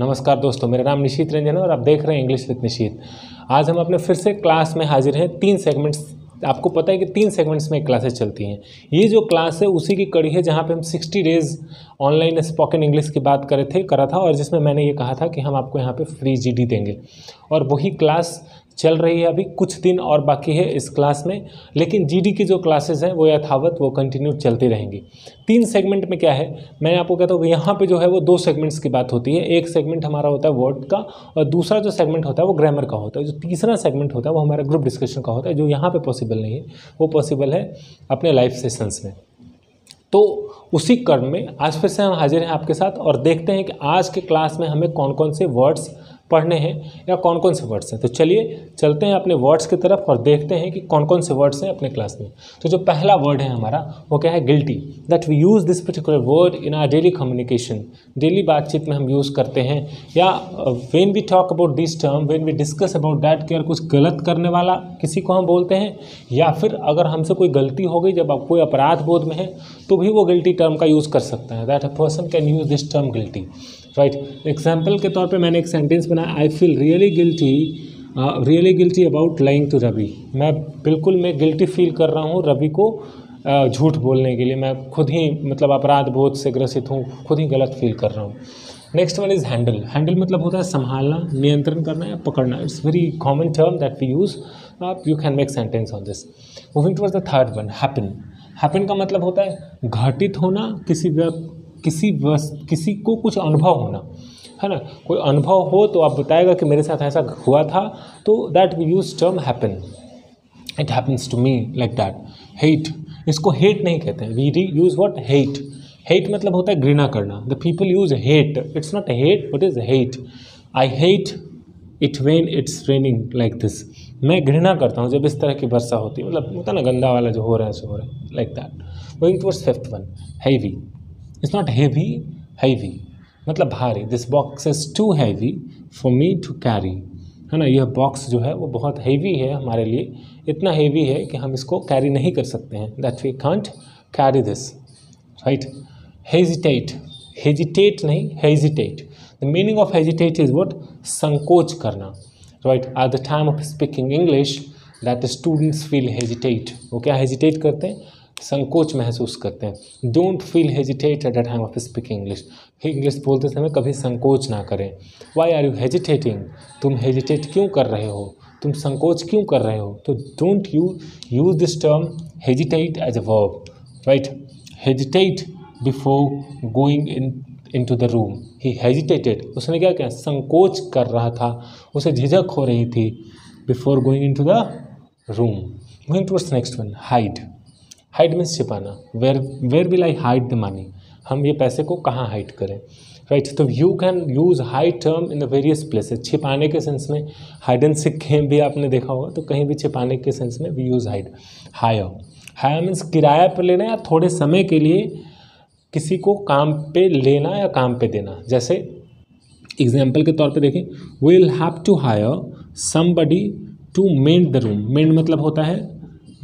नमस्कार दोस्तों, मेरा नाम निशीत रंजन है और आप देख रहे हैं इंग्लिश विद निशीत। आज हम अपने फिर से क्लास में हाजिर हैं। 3 सेगमेंट्स, आपको पता है कि 3 सेगमेंट्स में क्लासेस चलती हैं। ये जो क्लास है उसी की कड़ी है जहाँ पे हम 60 डेज़ ऑनलाइन स्पोकन इंग्लिश की बात करा था और जिसमें मैंने ये कहा था कि हम आपको यहाँ पे फ्री जीडी देंगे और वही क्लास चल रही है। अभी कुछ दिन और बाकी है इस क्लास में, लेकिन जीडी की जो क्लासेस हैं वो यथावत वो कंटिन्यू चलती रहेंगी। 3 सेगमेंट में क्या है, मैं आपको कहता हूँ यहाँ पे जो है वो 2 सेगमेंट्स की बात होती है। एक सेगमेंट हमारा होता है वर्ड का और दूसरा जो सेगमेंट होता है वो ग्रामर का होता है। जो तीसरा सेगमेंट होता है वो हमारा ग्रुप डिस्कशन का होता है, जो यहाँ पर पॉसिबल नहीं है, वो पॉसिबल है अपने लाइव सेशंस में। तो उसी क्रम में आज फिर से हम हाजिर हैं आपके साथ और देखते हैं कि आज के क्लास में हमें कौन कौन से वर्ड्स पढ़ने हैं या कौन कौन से वर्ड्स हैं। तो चलिए चलते हैं अपने वर्ड्स की तरफ और देखते हैं कि कौन कौन से वर्ड्स हैं अपने क्लास में। तो जो पहला वर्ड है हमारा वो क्या है, guilty. That we use this particular word in our daily communication. Daily बातचीत में हम यूज़ करते हैं, या when we talk about this term, when we discuss about that कि अगर कुछ गलत करने वाला किसी को हम बोलते हैं, या फिर अगर हमसे कोई गलती हो गई, जब आप कोई अपराध बोध में है तो भी वो गिल्टी टर्म का यूज़ कर सकता है। That a person can use this term guilty, right. Example के तौर पे मैंने एक सेंटेंस बनाया, I feel really guilty about lying to Ravi. मैं गिल्टी फील कर रहा हूँ रवि को झूठ बोलने के लिए। मैं खुद ही अपराध बोध से ग्रसित हूँ, खुद ही गलत फील कर रहा हूँ। Next one is handle. Handle मतलब होता है संभालना, नियंत्रण करना या पकड़ना। It's very common term that we use. You can make sentence on this. Moving towards the third one, happen. Happen का मतलब होता है घटित होना, किसी को कुछ अनुभव होना, है ना। कोई अनुभव हो तो आप बताएगा कि मेरे साथ ऐसा हुआ था, तो that we use term happen. It happens to me like that. Hate, इसको हेट नहीं कहते हैं, we use what, hate. Hate मतलब होता है घृणा करना। The people use hate, it's not hate but is hate. I hate it when it's raining like this. मैं घृणा करता हूँ जब इस तरह की वर्षा होती है, होता ना गंदा वाला जो हो रहा है सो हो रहा है, like that. Going towards fifth one, heavy. It's not heavy, heavy मतलब भारी। This box is too heavy for me to carry, है ना। यह बॉक्स जो है वो बहुत हैवी है हमारे लिए, इतना हैवी है कि हम इसको कैरी नहीं कर सकते हैं। That we can't carry this, right. Hesitate, hesitate नहीं, hesitate. The meaning of hesitate is what, संकोच करना, right. At the time of speaking English that students feel hesitate. वो क्या हेजिटेट करते हैं, संकोच महसूस करते हैं। Don't feel hesitate at the time of speaking English. English बोलते समय कभी संकोच ना करें। वाई आर यू हेजिटेटिंग, तुम हेजिटेट क्यों कर रहे हो, तुम संकोच क्यों कर रहे हो। तो don't you use this term hesitate as a verb, right. Hesitate before going into the room. He hesitated, उसने क्या किया, संकोच कर रहा था, उसे झिझक हो रही थी। Before going into the room. Moving towards next one, hide. Hide means छिपाना। Where will I hide the money? हम ये पैसे को कहाँ हाइड करें, राइट। तो you can use hide term in the various places. छिपाने के सेंस में हाइड एंड सीक गेम भी आपने देखा होगा, तो कहीं भी छिपाने के सेंस में we use hide. Hire, hire means किराया पर लेना या थोड़े समय के लिए किसी को काम पे लेना या काम पे देना। जैसे एग्जाम्पल के तौर पे देखें, will have to hire somebody to mend the room. Mend मतलब होता है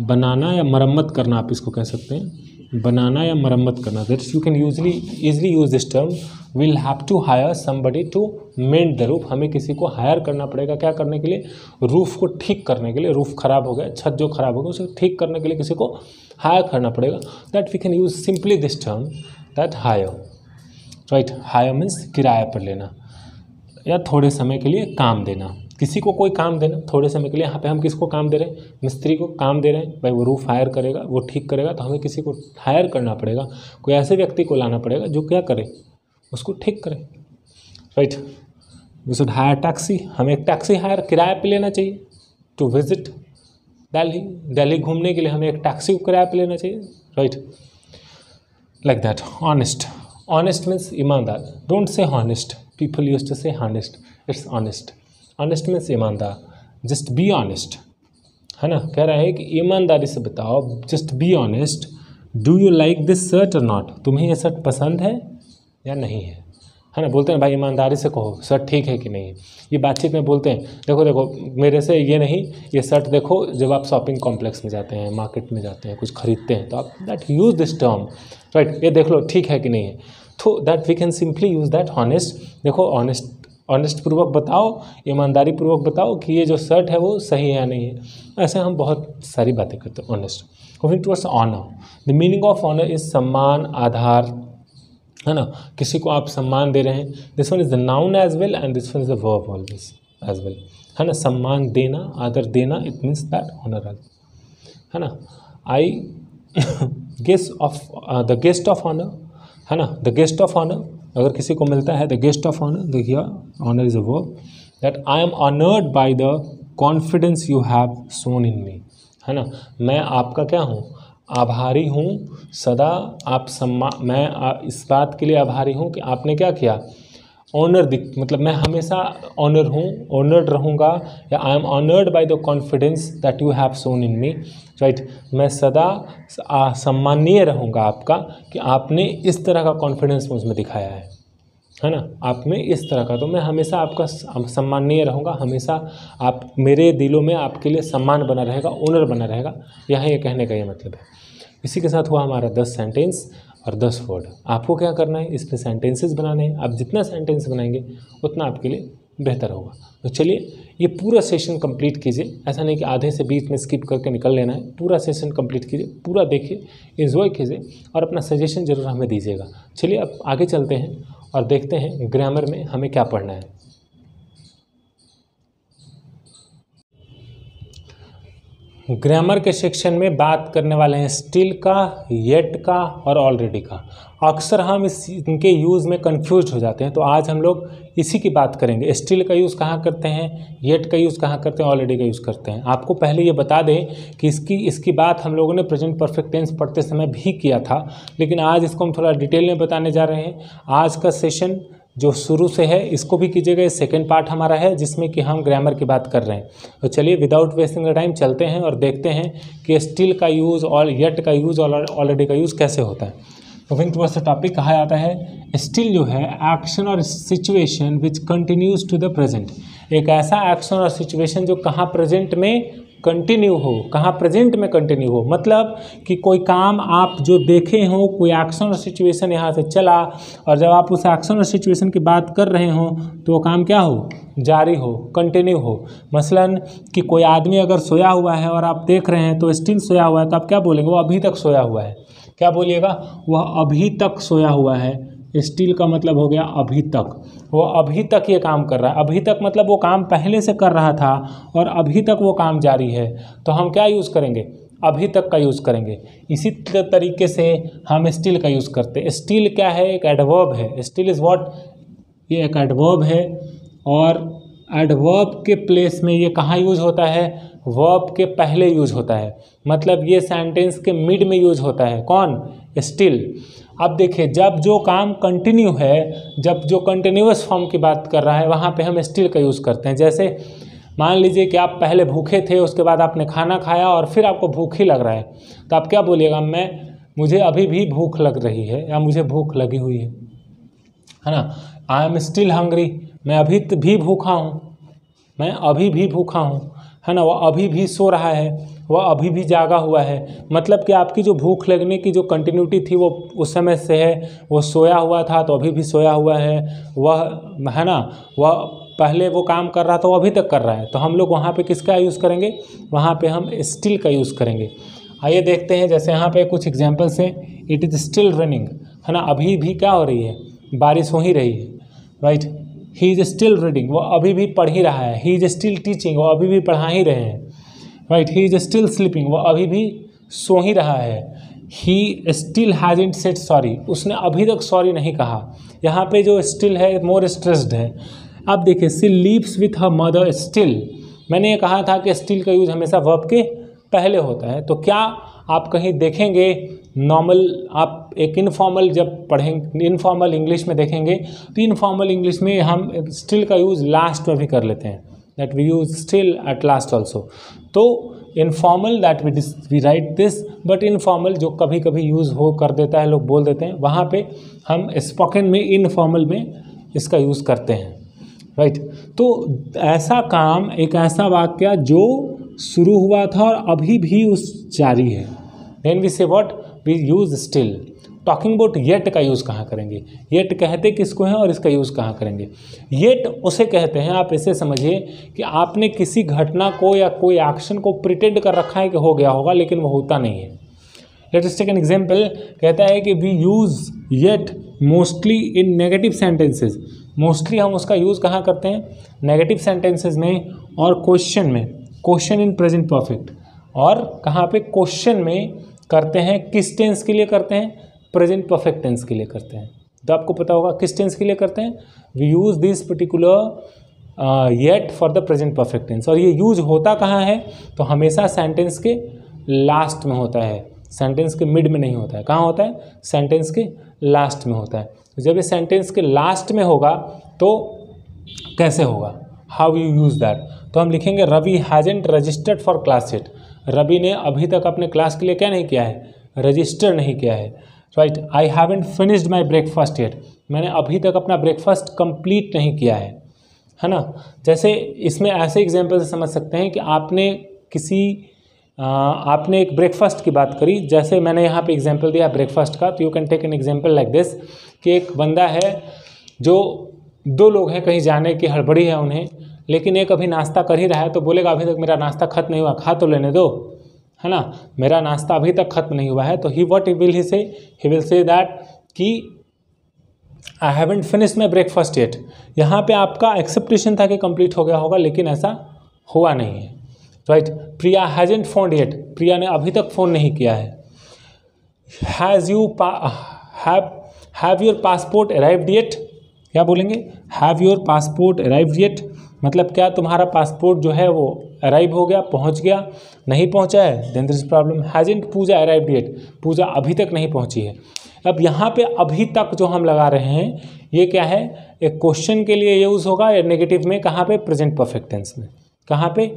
बनाना या मरम्मत करना, आप इसको कह सकते हैं, बनाना या मरम्मत करना। That you can easily use this term, will have to hire somebody to mend the roof. हमें किसी को हायर करना पड़ेगा, क्या करने के लिए, रूफ को ठीक करने के लिए। रूफ खराब हो गया, छत जो खराब हो गया, उसे ठीक करने के लिए किसी को हायर करना पड़ेगा। That we can use simply this term, that hire, right. Hire means किराया पर लेना या थोड़े समय के लिए काम देना, किसी को कोई काम देना थोड़े समय के लिए। यहाँ पे हम किसको काम दे रहे हैं, मिस्त्री को काम दे रहे हैं, भाई वो रूफ हायर करेगा, वो ठीक करेगा, तो हमें किसी को हायर करना पड़ेगा, कोई ऐसे व्यक्ति को लाना पड़ेगा जो क्या करे, उसको ठीक करे, right. We should hire taxi, हमें एक टैक्सी हायर किराए पे लेना चाहिए। टू विजिट दिल्ली घूमने के लिए हमें एक टैक्सी को किराए पे लेना चाहिए, right, like that. Honest, honest means ईमानदार। Don't say honest, people used to say honest, it's honest. Honest means ईमानदार, जस्ट बी ऑनेस्ट, है ना। कह रहा है कि ईमानदारी से बताओ, just be honest. Do you like this shirt और नॉट, तुम्हें ये शर्ट पसंद है या नहीं है ना। बोलते हैं भाई ईमानदारी से कहो शर्ट ठीक है कि नहीं है। ये बातचीत में बोलते हैं, देखो मेरे से ये नहीं, ये शर्ट देखो। जब आप शॉपिंग कॉम्प्लेक्स में जाते हैं, मार्केट में जाते हैं, कुछ खरीदते हैं, तो आप that use this term, right. ये देख लो ठीक है कि नहीं है, तो that we can simply use that honest. देखो ऑनेस्ट ऑनेस्ट पूर्वक बताओ, ईमानदारी पूर्वक बताओ कि ये जो शर्ट है वो सही है या नहीं है। ऐसे हम बहुत सारी बातें करते हैं honest. Moving towards honour, the meaning of honour is सम्मान, आधार, है ना, किसी को आप सम्मान दे रहे हैं। This one is the noun as well and this one is the verb always as well, है ना। सम्मान देना, आदर देना, इट मीन्स दैट ऑनर, है ना। I guest of the guest of honour, है ना, द गेस्ट ऑफ ऑनर अगर किसी को मिलता है, द गेस्ट ऑफ ऑनर, देखिए honour is a verb, that I am honoured by the confidence you have shown in me, है ना। मैं आपका क्या हूँ, आभारी हूँ सदा, आप मैं इस बात के लिए आभारी हूँ कि आपने क्या किया, ऑनर मतलब मैं हमेशा ऑनर हूँ, ऑनर्ड रहूँगा, या I am honoured by the confidence that you have shown in me, right. मैं सदा सम्मानीय रहूँगा आपका कि आपने इस तरह का कॉन्फिडेंस मुझ में दिखाया है ना, आप में इस तरह का, तो मैं हमेशा आपका सम्मानीय रहूँगा, हमेशा आप मेरे दिलों में आपके लिए सम्मान बना रहेगा, ऑनर बना रहेगा। यहाँ ये कहने का ये मतलब है। इसी के साथ हुआ हमारा 10 सेंटेंस और 10 वर्ड। आपको क्या करना है, इसमें सेंटेंसेस बनाने हैं। आप जितना सेंटेंस बनाएंगे उतना आपके लिए बेहतर होगा। तो चलिए ये पूरा सेशन कंप्लीट कीजिए, ऐसा नहीं कि आधे से बीच में स्किप करके निकल लेना है। पूरा सेशन कंप्लीट कीजिए, पूरा देखिए, एंजॉय कीजिए और अपना सजेशन ज़रूर हमें दीजिएगा। चलिए अब आगे चलते हैं और देखते हैं ग्रामर में हमें क्या पढ़ना है। ग्रामर के सेक्शन में बात करने वाले हैं स्टिल का, येट का और ऑलरेडी का। अक्सर हम इनके यूज़ में कंफ्यूज हो जाते हैं, तो आज हम लोग इसी की बात करेंगे। स्टिल का यूज़ कहाँ करते हैं, येट का यूज़ कहाँ करते हैं, ऑलरेडी का यूज़ करते हैं। आपको पहले ये बता दें कि इसकी बात हम लोगों ने प्रेजेंट परफेक्ट टेंस पढ़ते समय भी किया था, लेकिन आज इसको हम थोड़ा डिटेल में बताने जा रहे हैं। आज का सेशन जो शुरू से है इसको भी कीजिएगा, ये सेकेंड पार्ट हमारा है जिसमें कि हम ग्रामर की बात कर रहे हैं। तो चलिए विदाउट वेस्टिंग द टाइम चलते हैं और देखते हैं कि स्टिल का यूज़ और येट का यूज़ और ऑलरेडी का यूज़ कैसे होता है। मूविंग टुवर्ड्स द टॉपिक, कहा जाता है स्टिल जो है एक्शन और situation which continues to the present. एक ऐसा एक्शन और सिचुएशन जो कहाँ प्रेजेंट में कंटिन्यू हो, कहाँ प्रेजेंट में कंटिन्यू हो, मतलब कि कोई काम आप जो देखे हो, कोई एक्शन और सिचुएशन यहाँ से चला और जब आप उस एक्शन और सिचुएशन की बात कर रहे हो तो वो काम क्या हो, जारी हो, कंटिन्यू हो। मसलन कि कोई आदमी अगर सोया हुआ है और आप देख रहे हैं तो स्टिल सोया हुआ है, तो आप क्या बोलेंगे, वो अभी तक सोया हुआ है। क्या बोलिएगा, वह अभी तक सोया हुआ है। स्टिल का मतलब हो गया अभी तक, वो अभी तक ये काम कर रहा है। अभी तक मतलब वो काम पहले से कर रहा था और अभी तक वो काम जारी है, तो हम क्या यूज़ करेंगे, अभी तक का यूज़ करेंगे। इसी तरीके से हम स्टिल का यूज़ करते हैं। स्टिल क्या है, एक एडवर्ब है। स्टिल इज़ व्हाट, ये एक एडवर्ब है और एडवर्ब के प्लेस में ये कहाँ यूज़ होता है, वर्ब के पहले यूज़ होता है। मतलब ये सेंटेंस के मिड में यूज़ होता है। कौन, स्टिल। अब देखिए जब जो काम कंटिन्यू है, जब जो कंटिन्यूअस फॉर्म की बात कर रहा है, वहाँ पे हम स्टिल का यूज़ करते हैं। जैसे मान लीजिए कि आप पहले भूखे थे, उसके बाद आपने खाना खाया और फिर आपको भूख ही लग रहा है, तो आप क्या बोलिएगा, मुझे अभी भी भूख लग रही है या मुझे भूख लगी हुई है ना। आई एम स्टिल हंग्री, मैं अभी भी भूखा हूँ, मैं अभी भी भूखा हूँ, है ना। वो अभी भी सो रहा है, वह अभी भी जागा हुआ है। मतलब कि आपकी जो भूख लगने की जो कंटिन्यूटी थी वो उस समय से है। वो सोया हुआ था तो अभी भी सोया हुआ है, वह, है ना, वह पहले वो काम कर रहा था, वो अभी तक कर रहा है। तो हम लोग वहाँ पे किसका यूज़ करेंगे, वहाँ पे हम स्टिल का यूज़ करेंगे। आइए देखते हैं, जैसे यहाँ पे कुछ एग्जाम्पल्स हैं। इट इज़ स्टिल रनिंग, है ना, अभी भी क्या हो रही है, बारिश हो ही रही है, right. He is still reading, वो अभी भी पढ़ ही रहा है। ही इज़ स्टिल टीचिंग, वो अभी भी पढ़ा ही रहे हैं, right. He is still sleeping, वो अभी भी सो ही रहा है। He still hasn't said sorry, उसने अभी तक सॉरी नहीं कहा। यहाँ पे जो स्टिल है मोर स्ट्रेस्ड है। अब देखिए she lives with her mother still, मैंने ये कहा था कि स्टिल का यूज़ हमेशा वर्ब के पहले होता है। तो क्या आप कहीं देखेंगे नॉर्मल, आप एक इनफॉर्मल जब पढ़ेंगे, इनफॉर्मल इंग्लिश में देखेंगे तो इनफॉर्मल इंग्लिश में हम स्टिल का यूज़ लास्ट में भी कर लेते हैं, that we use still at last also. तो informal that we write this, but informal जो कभी कभी यूज़ हो कर देता है, लोग बोल देते हैं, वहाँ पे हम स्पोकन में इनफॉर्मल में इसका यूज़ करते हैं, राइट। तो ऐसा काम, एक ऐसा वाक्य जो शुरू हुआ था और अभी भी उस जारी है, then we say what, we use still. Talking about yet का यूज़ कहाँ करेंगे, येट कहते किसको हैं और इसका यूज़ कहाँ करेंगे। येट उसे कहते हैं, आप इसे समझिए कि आपने किसी घटना को या कोई एक्शन को प्रिटेंड कर रखा है कि हो गया होगा, लेकिन वो होता नहीं है। Let us take an example, कहता है कि we use yet mostly in negative sentences. Mostly हम उसका यूज़ कहाँ करते हैं, नेगेटिव सेंटेंसेस में और क्वेश्चन में, क्वेश्चन इन प्रेजेंट परफेक्ट। और कहाँ पे, क्वेश्चन में करते हैं, किस टेंस के लिए करते हैं, प्रेजेंट परफेक्ट टेंस के लिए करते हैं। तो आपको पता होगा किस टेंस के लिए करते हैं, we use this particular yet for the present perfect tense. और ये यूज होता कहाँ है, तो हमेशा सेंटेंस के लास्ट में होता है, सेंटेंस के मिड में नहीं होता है। कहाँ होता है, सेंटेंस के लास्ट में होता है। जब ये सेंटेंस के लास्ट में होगा तो कैसे होगा, हाउ यू यूज़ दैट, तो हम लिखेंगे Ravi hasn't registered for class 8। Ravi ने अभी तक अपने क्लास के लिए क्या नहीं किया है, रजिस्टर नहीं किया है, right. I haven't finished my breakfast yet, मैंने अभी तक अपना ब्रेकफास्ट कंप्लीट नहीं किया है ना। जैसे इसमें ऐसे एग्जाम्पल से समझ सकते हैं कि आपने एक ब्रेकफास्ट की बात करी, जैसे मैंने यहाँ पे एग्जांपल दिया ब्रेकफास्ट का, तो you can take an example like this कि एक बंदा है जो 2 लोग हैं, कहीं जाने की हड़बड़ी है उन्हें, लेकिन एक अभी नाश्ता कर ही रहा है, तो बोलेगा अभी तक मेरा नाश्ता खत्म नहीं हुआ, खा तो लेने दो, है ना, मेरा नाश्ता अभी तक खत्म नहीं हुआ है। तो ही विल से दैट कि I haven't finished my breakfast yet. यहाँ पे आपका एक्सेप्टेशन था कि कंप्लीट हो गया होगा, लेकिन ऐसा हुआ नहीं है, राइट। प्रिया हैजंट फोन्ड येट, प्रिया ने अभी तक फ़ोन नहीं किया है। Have your passport arrived yet, क्या बोलेंगे, have your passport arrived yet, मतलब क्या तुम्हारा पासपोर्ट जो है वो अराइव हो गया, पहुंच गया, नहीं पहुंचा है, then there is problem. Hasn't Puja arrived yet, Puja अभी तक नहीं पहुंची है। अब यहाँ पे अभी तक जो हम लगा रहे हैं ये क्या है, एक क्वेश्चन के लिए यूज़ होगा या नेगेटिव में, कहाँ पे, प्रेजेंट परफेक्ट टेंस में, कहाँ पे,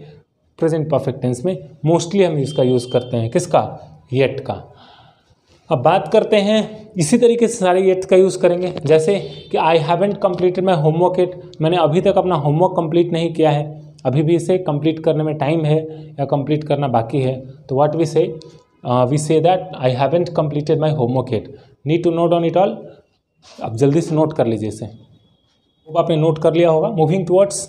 प्रेजेंट परफेक्ट टेंस में मोस्टली हम इसका यूज़ करते हैं, किसका, येट का। अब बात करते हैं, इसी तरीके से सारे येट का यूज़ करेंगे, जैसे कि आई haven't completed my homework yet, मैंने अभी तक अपना होमवर्क कंप्लीट नहीं किया है, अभी भी इसे कंप्लीट करने में टाइम है या कंप्लीट करना बाकी है। तो what we say that I haven't completed my homework yet. Need to note on it all, अब जल्दी से नोट कर लीजिए इसे, वो आपने नोट कर लिया होगा। मूविंग टुवर्ड्स,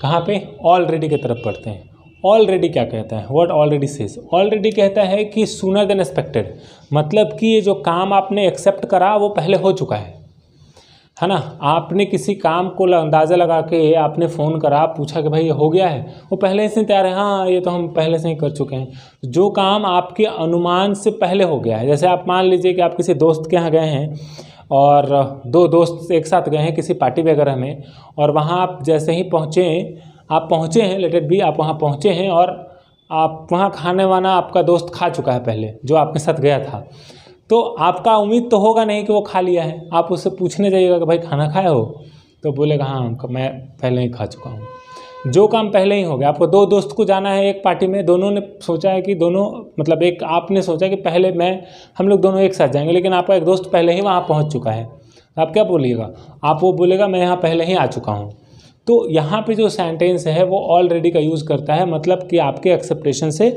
कहाँ पे, ऑलरेडी की तरफ पढ़ते हैं। ऑलरेडी क्या कहता है, व्हाट ऑलरेडी सेज, ऑलरेडी कहता है कि सूनर देन एक्सपेक्टेड, मतलब कि ये जो काम आपने एक्सेप्ट करा वो पहले हो चुका है ना। आपने किसी काम को अंदाज़ा लगा के आपने फ़ोन करा, पूछा कि भाई ये हो गया है, वो पहले से तैयार है, हाँ ये तो हम पहले से ही कर चुके हैं। जो काम आपके अनुमान से पहले हो गया है, जैसे आप मान लीजिए कि आप किसी दोस्त के यहाँ गए हैं और 2 दोस्त एक साथ गए हैं किसी पार्टी वगैरह में, और वहाँ आप जैसे ही पहुँचे हैं लेट इट बी, आप वहाँ पहुँचे हैं और आप वहाँ खाने वाना आपका दोस्त खा चुका है पहले, जो आपके साथ गया था, तो आपका उम्मीद तो होगा नहीं कि वो खा लिया है। आप उससे पूछने जाइएगा कि भाई खाना खाया हो, तो बोलेगा हाँ मैं पहले ही खा चुका हूँ। जो काम पहले ही हो गया। आपको 2 दोस्त को जाना है एक पार्टी में, दोनों ने सोचा है कि एक आपने सोचा कि पहले हम लोग दोनों एक साथ जाएंगे, लेकिन आपका एक दोस्त पहले ही वहाँ पहुँच चुका है, आप क्या बोलिएगा, आप वो बोलेगा मैं यहाँ पहले ही आ चुका हूँ। तो यहाँ पे जो सेंटेंस है वो ऑलरेडी का यूज़ करता है, मतलब कि आपके एक्सेप्टेशन से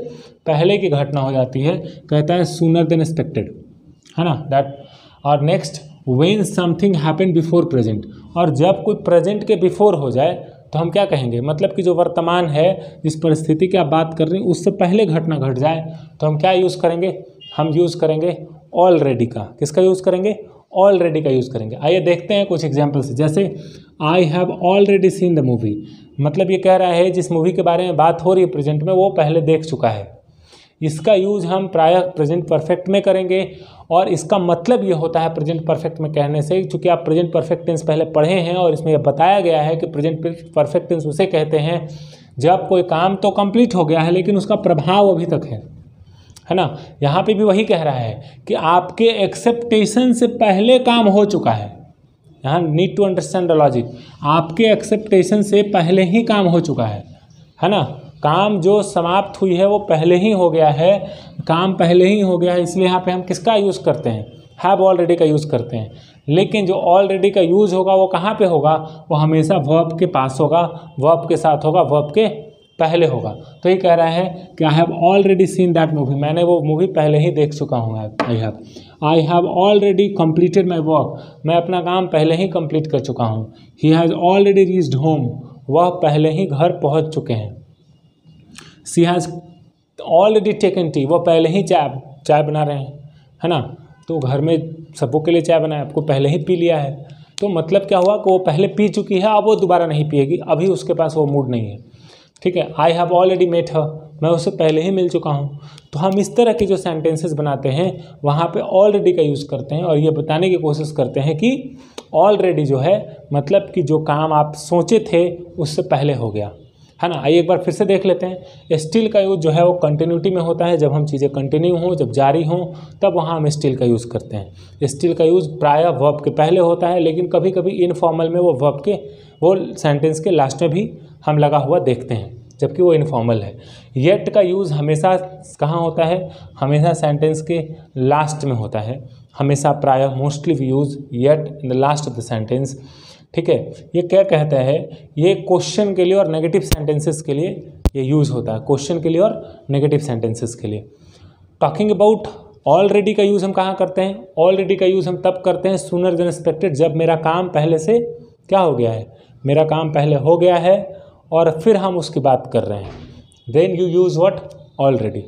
पहले की घटना हो जाती है, कहता है सूनर देन एक्सपेक्टेड, है ना दैट। और next, when something happen before present, और जब कोई प्रेजेंट के बिफोर हो जाए तो हम क्या कहेंगे, मतलब कि जो वर्तमान है, जिस परिस्थिति की आप बात कर रहे हैं उससे पहले घटना घट जाए तो हम क्या यूज़ करेंगे, हम यूज़ करेंगे ऑलरेडी का। किसका यूज़ करेंगे, ऑलरेडी का यूज़ करेंगे। आइए देखते हैं कुछ एग्जाम्पल से, जैसे आई have already seen the movie, मतलब ये कह रहा है जिस मूवी के बारे में बात हो रही है प्रेजेंट में वो पहले देख चुका है। इसका यूज़ हम प्रायः प्रेजेंट परफेक्ट में करेंगे, और इसका मतलब ये होता है प्रेजेंट परफेक्ट में कहने से, चूँकि आप प्रेजेंट परफेक्ट टेंस पहले पढ़े हैं और इसमें यह बताया गया है कि प्रेजेंट परफेक्ट टेंस उसे कहते हैं जब कोई काम तो कंप्लीट हो गया है लेकिन उसका प्रभाव अभी तक है ना। यहाँ पे भी वही कह रहा है कि आपके एक्सेप्टेशन से पहले काम हो चुका है। यहाँ need to understand the logic, आपके एक्सेप्टेशन से पहले ही काम हो चुका है ना। काम जो समाप्त हुई है वो पहले ही हो गया है, काम पहले ही हो गया है, इसलिए यहाँ पे हम किसका यूज़ करते हैं, हैव ऑलरेडी का यूज़ करते हैं। लेकिन जो ऑलरेडी का यूज़ होगा वो कहाँ पे होगा, वो हमेशा वर्ब के पास होगा, वर्ब के साथ होगा, वर्ब के पहले होगा। तो ये कह रहा है कि आई have already seen that movie, मैंने वो मूवी पहले ही देख चुका हूँ, I have. I have already completed my work, मैं अपना काम पहले ही कंप्लीट कर चुका हूँ। He has already reached home, वह पहले ही घर पहुँच चुके हैं। She has already taken T, वह पहले ही चाय बना रहे हैं, है ना। तो घर में सबों के लिए चाय बनाया, आपको पहले ही पी लिया है, तो मतलब क्या हुआ कि वो पहले पी चुकी है, अब वो दोबारा नहीं पिएगी, अभी उसके पास वो मूड नहीं है, ठीक है। I have already met her, मैं उससे पहले ही मिल चुका हूँ। तो हम इस तरह के जो सेंटेंसेस बनाते हैं वहाँ पे ऑलरेडी का यूज़ करते हैं और ये बताने की कोशिश करते हैं कि ऑलरेडी जो है मतलब कि जो काम आप सोचे थे उससे पहले हो गया, है ना। आइए एक बार फिर से देख लेते हैं। स्टिल का यूज़ जो है वो कंटिन्यूटी में होता है, जब हम चीज़ें कंटिन्यू हों, जब जारी हों, तब वहाँ हम स्टिल का यूज़ करते हैं। स्टिल का यूज़ प्रायः वर्ब के पहले होता है, लेकिन कभी कभी इनफॉर्मल में वो वर्ब के वो सेंटेंस के लास्ट में भी हम लगा हुआ देखते हैं, जबकि वो इनफॉर्मल है। येट का यूज़ हमेशा कहाँ होता है, हमेशा सेंटेंस के लास्ट में होता है, हमेशा प्रायः mostly we use yet in the last of the sentence, ठीक है। ये क्या कहता है, ये क्वेश्चन के लिए और नेगेटिव सेंटेंसेस के लिए ये यूज़ होता है, क्वेश्चन के लिए और नेगेटिव सेंटेंसेस के लिए। टॉकिंग अबाउट ऑलरेडी का यूज़ हम कहाँ करते हैं, ऑलरेडी का यूज़ हम तब करते हैं सूनर देन एक्सपेक्टेड, जब मेरा काम पहले से क्या हो गया है, मेरा काम पहले हो गया है और फिर हम उसकी बात कर रहे हैं। Then you use what, already.